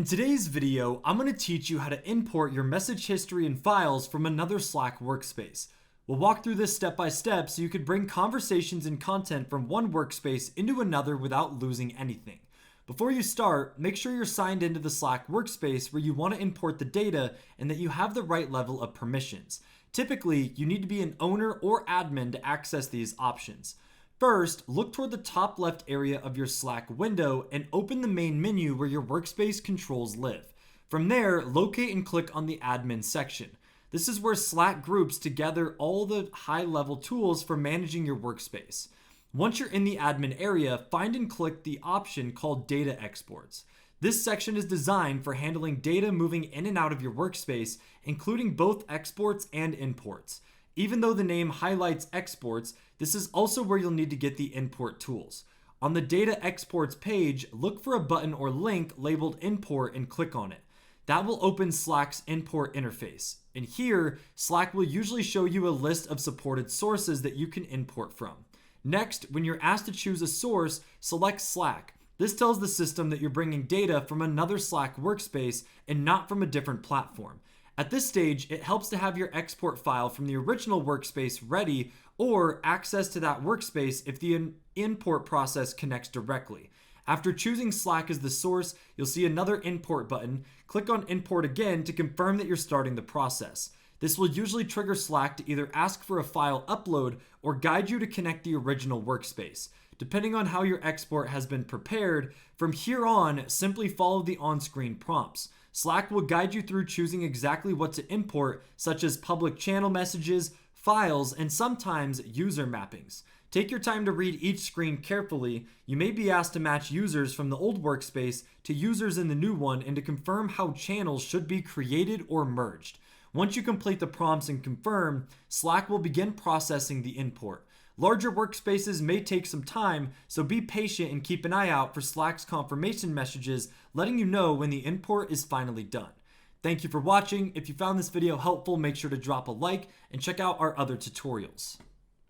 In today's video, I'm going to teach you how to import your message history and files from another Slack workspace. We'll walk through this step by step so you could bring conversations and content from one workspace into another without losing anything. Before you start, make sure you're signed into the Slack workspace where you want to import the data and that you have the right level of permissions. Typically, you need to be an owner or admin to access these options. First, look toward the top left area of your Slack window and open the main menu where your workspace controls live. From there, locate and click on the admin section. This is where Slack groups together all the high-level tools for managing your workspace. Once you're in the admin area, find and click the option called Data Exports. This section is designed for handling data moving in and out of your workspace, including both exports and imports. Even though the name highlights exports, this is also where you'll need to get the import tools. On the Data Exports page, look for a button or link labeled Import and click on it. That will open Slack's import interface. And here, Slack will usually show you a list of supported sources that you can import from. Next, when you're asked to choose a source, select Slack. This tells the system that you're bringing data from another Slack workspace and not from a different platform. At this stage, it helps to have your export file from the original workspace ready or access to that workspace if the import process connects directly. After choosing Slack as the source, you'll see another import button. Click on import again to confirm that you're starting the process. This will usually trigger Slack to either ask for a file upload or guide you to connect the original workspace. Depending on how your export has been prepared, from here on, simply follow the on-screen prompts. Slack will guide you through choosing exactly what to import, such as public channel messages, files, and sometimes user mappings. Take your time to read each screen carefully. You may be asked to match users from the old workspace to users in the new one and to confirm how channels should be created or merged. Once you complete the prompts and confirm, Slack will begin processing the import. Larger workspaces may take some time, so be patient and keep an eye out for Slack's confirmation messages letting you know when the import is finally done. Thank you for watching. If you found this video helpful, make sure to drop a like and check out our other tutorials.